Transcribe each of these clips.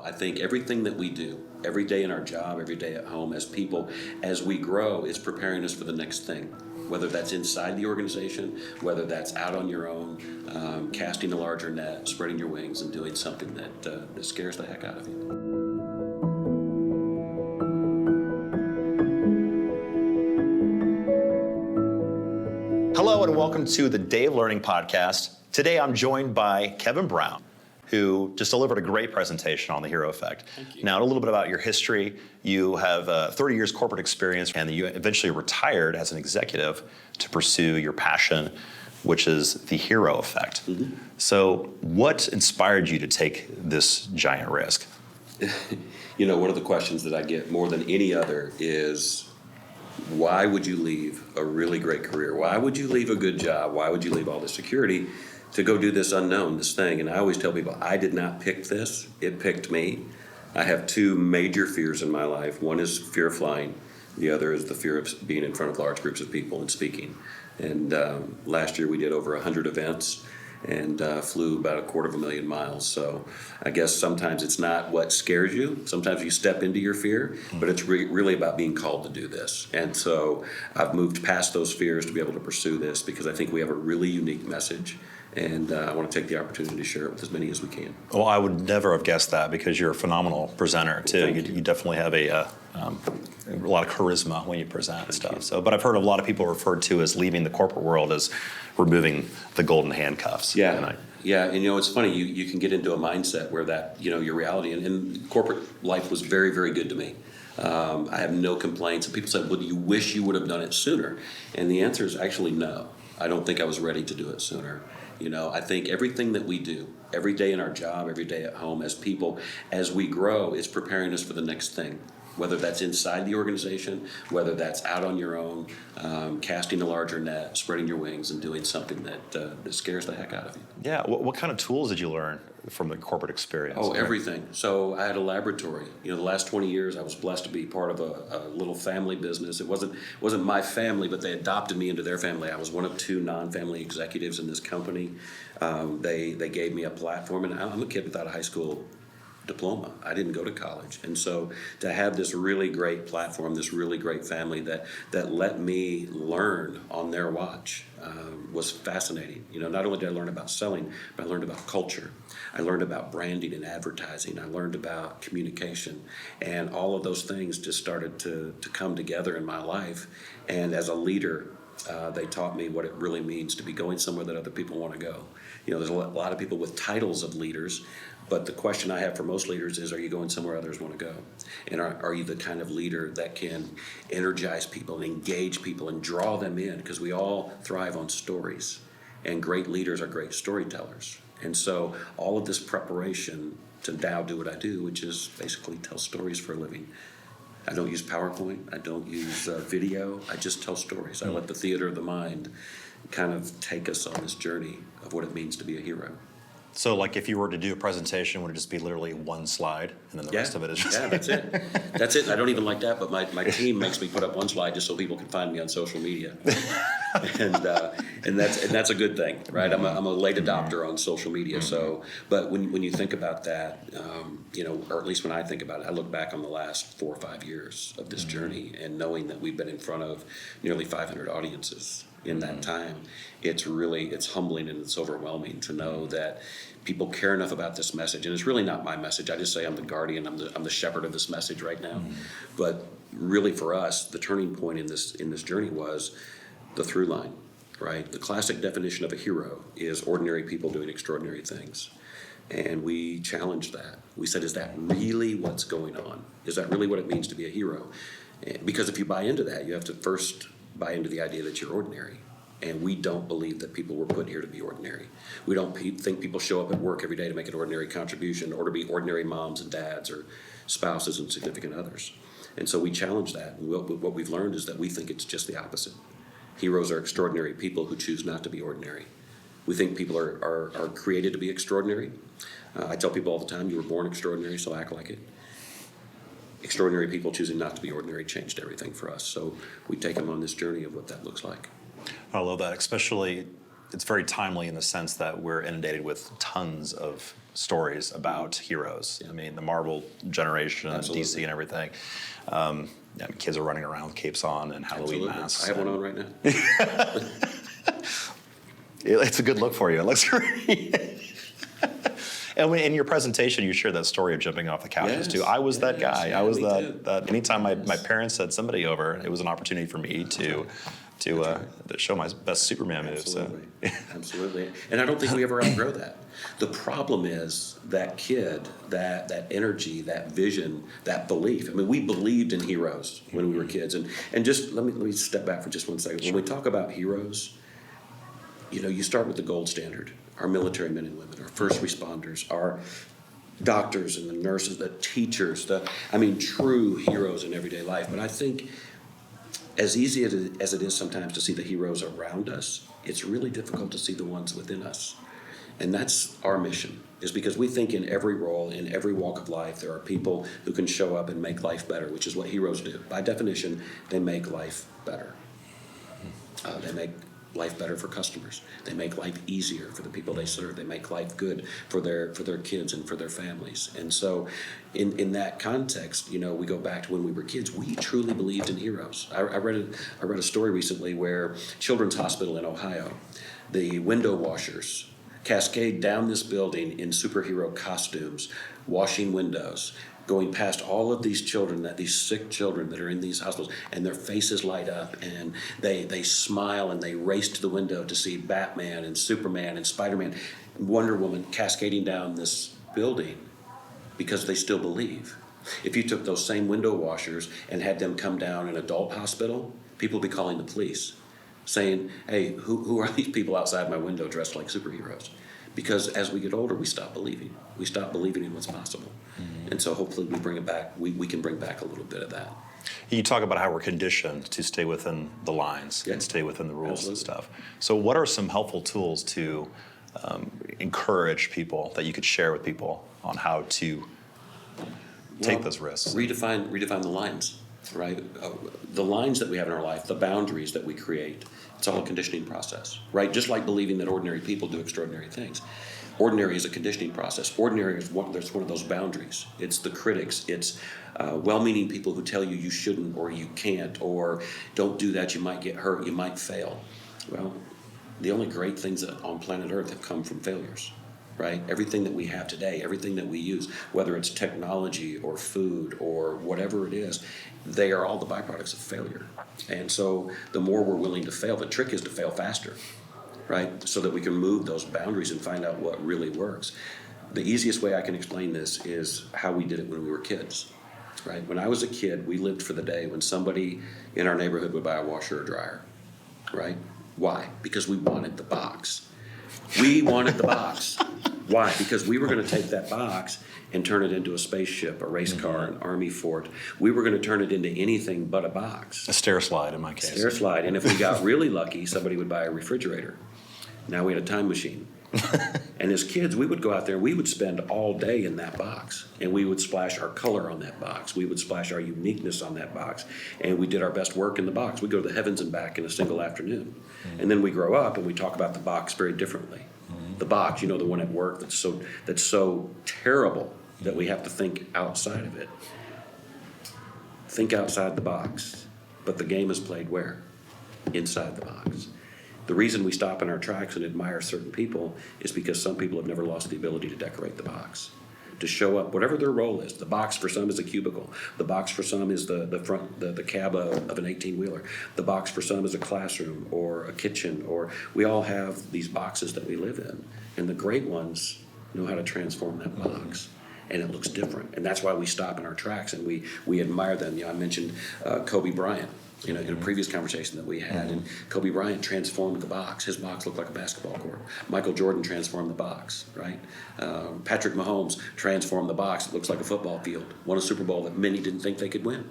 I think everything that we do, every day in our job, every day at home, as people, as we grow, is preparing us for the next thing. Whether that's inside the organization, whether that's out on your own, casting a larger net, spreading your wings, and doing something that scares the heck out of you. Hello and welcome to the Day of Learning podcast. Today I'm joined by Kevin Brown, who just delivered a great presentation on the hero effect. Thank you. Now, a little bit about your history. You have 30 years corporate experience, and you eventually retired as an executive to pursue your passion, which is the hero effect. Mm-hmm. So what inspired you to take this giant risk? You know, one of the questions that I get more than any other is, why would you leave a really great career? Why would you leave a good job? Why would you leave all the security to go do this unknown, this thing? And I always tell people, I did not pick this. It picked me. I have two major fears in my life. One is fear of flying. The other is the fear of being in front of large groups of people and speaking. And last year we did over 100 events and flew about 250,000 miles. So I guess sometimes it's not what scares you. Sometimes you step into your fear, but it's really about being called to do this. And so I've moved past those fears to be able to pursue this because I think we have a really unique message. And I want to take the opportunity to share it with as many as we can. Well, I would never have guessed that because you're a phenomenal presenter too. You definitely have a lot of charisma when you present and stuff. So, but I've heard a lot of people referred to as leaving the corporate world as removing the golden handcuffs. Yeah. Yeah, and it's funny, you can get into a mindset where that, your reality, and corporate life was very, very good to me. I have no complaints. And people said, well, do you wish you would have done it sooner? And the answer is actually no. I don't think I was ready to do it sooner. I think everything that we do, every day in our job, every day at home, as people, as we grow, is preparing us for the next thing. Whether that's inside the organization, whether that's out on your own, casting a larger net, spreading your wings, and doing something that scares the heck out of you. Yeah. What kind of tools did you learn from the corporate experience? Oh, everything. So I had a laboratory. The last 20 years I was blessed to be part of a little family business. It wasn't my family, but they adopted me into their family. I was one of two non-family executives in this company. They gave me a platform, and I'm a kid without a high school diploma. I didn't go to college. And so to have this really great platform, this really great family that let me learn on their watch was fascinating. Not only did I learn about selling, but I learned about culture. I learned about branding and advertising. I learned about communication. And all of those things just started to come together in my life. And as a leader, they taught me what it really means to be going somewhere that other people want to go. There's a lot of people with titles of leaders, but the question I have for most leaders is, are you going somewhere others want to go? And are you the kind of leader that can energize people and engage people and draw them in? Because we all thrive on stories, and great leaders are great storytellers. And so all of this preparation to now do what I do, which is basically tell stories for a living. I don't use PowerPoint. I don't use video. I just tell stories. I let the theater of the mind kind of take us on this journey of what it means to be a hero. So, like, if you were to do a presentation, would it just be literally one slide, and then the rest of it is just... Yeah, that's it. That's it. I don't even like that, but my team makes me put up one slide just so people can find me on social media, and that's a good thing, right? I'm a late adopter on social media, so. But when you think about that, or at least when I think about it, I look back on the last 4 or 5 years of this journey, and knowing that we've been in front of nearly 500 audiences in that time, it's humbling and it's overwhelming to know that people care enough about this message. And it's really not my message. I just say I'm the guardian, I'm the shepherd of this message right now. But really for us, the turning point in this journey was the through line, right? The classic definition of a hero is ordinary people doing extraordinary things. And we challenged that. We said, is that really what's going on? Is that really what it means to be a hero? Because if you buy into that, you have to first buy into the idea that you're ordinary. And we don't believe that people were put here to be ordinary. We don't think people show up at work every day to make an ordinary contribution or to be ordinary moms and dads or spouses and significant others. And so we challenge that. And what we've learned is that we think it's just the opposite. Heroes are extraordinary people who choose not to be ordinary. We think people are created to be extraordinary. I tell people all the time, you were born extraordinary, so act like it. Extraordinary people choosing not to be ordinary changed everything for us. So we take them on this journey of what that looks like. I love that, especially it's very timely in the sense that we're inundated with tons of stories about heroes. I mean, the Marvel generation, Absolutely. DC, and everything. I mean, kids are running around with capes on and Halloween Absolutely. masks. I have one on right now. It's a good look for you. It looks great. And in your presentation, you shared that story of jumping off the couches too. I was that guy. Yeah, I was me too. that. Anytime my parents had somebody over, it was an opportunity for me to show my best Superman moves. So. Absolutely. Absolutely. And I don't think we ever outgrow that. The problem is that kid, that energy, that vision, that belief. I mean, we believed in heroes when we were kids. And just let me step back for just one second. When we talk about heroes, you start with the gold standard. Our military men and women, our first responders, our doctors and the nurses, the teachers, true heroes in everyday life. But I think as easy as it is sometimes to see the heroes around us, it's really difficult to see the ones within us. And that's our mission, is because we think in every role, in every walk of life, there are people who can show up and make life better, which is what heroes do. By definition, they make life better. They make life better for customers. They make life easier for the people they serve. They make life good for their kids and for their families. And so in that context, we go back to when we were kids, we truly believed in heroes. I read a story recently where Children's Hospital in Ohio, the window washers cascade down this building in superhero costumes, washing windows, going past all of these children, these sick children that are in these hospitals, and their faces light up, and they smile, and they race to the window to see Batman and Superman and Spider-Man, and Wonder Woman cascading down this building because they still believe. If you took those same window washers and had them come down an adult hospital, people would be calling the police, saying, hey, who are these people outside my window dressed like superheroes? Because as we get older, we stop believing. We stop believing in what's possible. Mm-hmm. And so hopefully we bring it back. We can bring back a little bit of that. You talk about how we're conditioned to stay within the lines and stay within the rules and stuff. So what are some helpful tools to encourage people that you could share with people on how to take those risks? Redefine the lines, right? The lines that we have in our life, the boundaries that we create, it's all a conditioning process, right? Just like believing that ordinary people do extraordinary things. Ordinary is a conditioning process. Ordinary is there's one of those boundaries. It's the critics. It's well-meaning people who tell you shouldn't or you can't or don't do that, you might get hurt, you might fail. Well, the only great things that on planet Earth have come from failures, right? Everything that we have today, everything that we use, whether it's technology or food or whatever it is, they are all the byproducts of failure. And so the more we're willing to fail, the trick is to fail faster, right? So that we can move those boundaries and find out what really works. The easiest way I can explain this is how we did it when we were kids, right? When I was a kid, we lived for the day when somebody in our neighborhood would buy a washer or dryer, right? Why? Because we wanted the box. We wanted the box. Why? Because we were going to take that box and turn it into a spaceship, a race car, an army fort. We were going to turn it into anything but a box. A stair slide in my case. Stair slide. And if we got really lucky, somebody would buy a refrigerator. Now we had a time machine. And as kids, we would go out there, we would spend all day in that box. And we would splash our color on that box. We would splash our uniqueness on that box. And we did our best work in the box. We'd go to the heavens and back in a single afternoon. And then we grow up and we talk about the box very differently. The box, the one at work that's so terrible that we have to think outside of it. Think outside the box. But the game is played where? Inside the box. The reason we stop in our tracks and admire certain people is because some people have never lost the ability to decorate the box, to show up, whatever their role is. The box for some is a cubicle. The box for some is the cab of an 18-wheeler. The box for some is a classroom or a kitchen, or we all have these boxes that we live in. And the great ones know how to transform that box. And it looks different. And that's why we stop in our tracks and we admire them. I mentioned Kobe Bryant. In a previous conversation that we had, and Kobe Bryant transformed the box. His box looked like a basketball court. Michael Jordan transformed the box, right? Patrick Mahomes transformed the box. It looks like a football field. Won a Super Bowl that many didn't think they could win.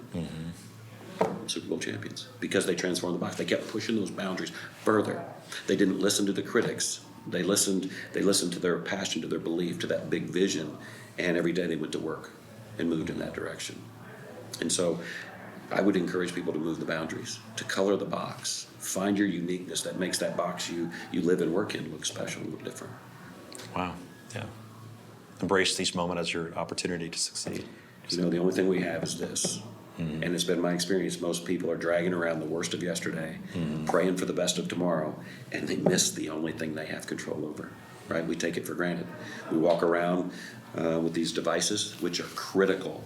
Super Bowl champions, because they transformed the box. They kept pushing those boundaries further. They didn't listen to the critics. They listened to their passion, to their belief, to that big vision, and every day they went to work and moved in that direction. And so I would encourage people to move the boundaries, to color the box, find your uniqueness that makes that box you live and work in look special and look different. Wow. Yeah. Embrace each moment as your opportunity to succeed. You know, the only thing we have is this. And it's been my experience, most people are dragging around the worst of yesterday, praying for the best of tomorrow, and they miss the only thing they have control over, right? We take it for granted. We walk around with these devices, which are critical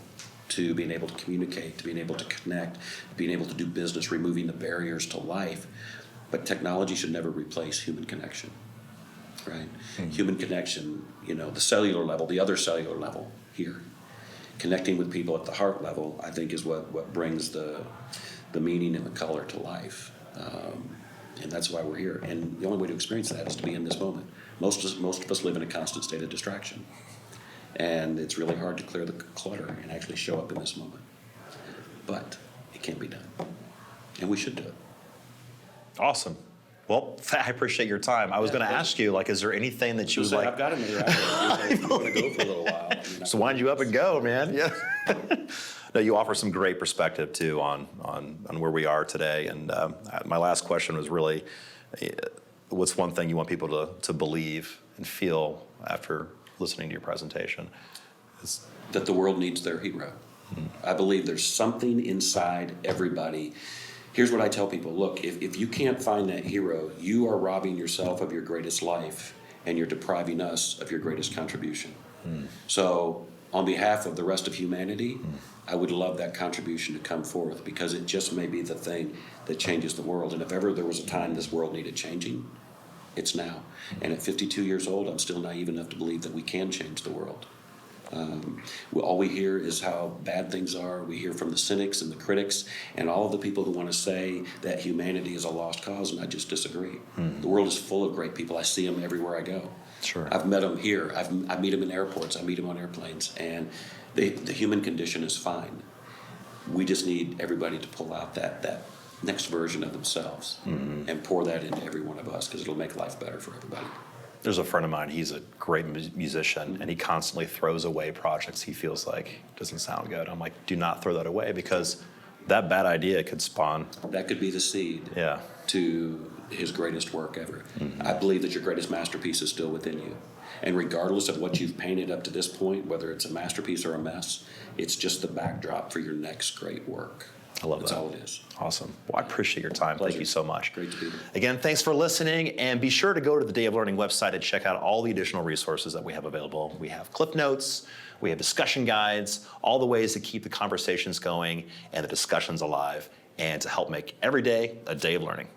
to being able to communicate, to being able to connect, being able to do business, removing the barriers to life. But technology should never replace human connection, right? Human connection, you know, the cellular level, the other cellular level here. Connecting with people at the heart level, I think, is what brings the meaning and the color to life. And that's why we're here. And the only way to experience that is to be in this moment. Most of us live in a constant state of distraction. And it's really hard to clear the clutter and actually show up in this moment. But it can be done. And we should do it. Awesome. Well, I appreciate your time. I was going to ask you, like, is there anything that you would like? I've got another hour if you want to go for a little while. Just wind you up and go, man. Yeah. No, you offer some great perspective too on where we are today. And my last question was really, what's one thing you want people to believe and feel after listening to your presentation? That the world needs their hero. I believe there's something inside everybody. Here's what I tell people. Look, if you can't find that hero, you are robbing yourself of your greatest life, and you're depriving us of your greatest contribution. So on behalf of the rest of humanity, I would love that contribution to come forth, because it just may be the thing that changes the world. And if ever there was a time this world needed changing, it's now. And at 52 years old, I'm still naive enough to believe that we can change the world. All we hear is how bad things are. We hear from the cynics and the critics and all of the people who want to say that humanity is a lost cause, and I just disagree. The world is full of great people. I see them everywhere I go. Sure. I've met them here. I meet them in airports. I meet them on airplanes. And the human condition is fine. We just need everybody to pull out that next version of themselves and pour that into every one of us, because it'll make life better for everybody. There's a friend of mine, he's a great musician, and he constantly throws away projects he feels like doesn't sound good. I'm like, do not throw that away, because that bad idea could spawn. That could be the seed to his greatest work ever. I believe that your greatest masterpiece is still within you. And regardless of what you've painted up to this point, whether it's a masterpiece or a mess, it's just the backdrop for your next great work. I love That's that. all it is. Awesome. Well, I appreciate your time. Pleasure. Thank you so much. Great to be here. Again, thanks for listening, and be sure to go to the Day of Learning website and check out all the additional resources that we have available. We have clip notes, we have discussion guides, all the ways to keep the conversations going and the discussions alive, and to help make every day a day of learning.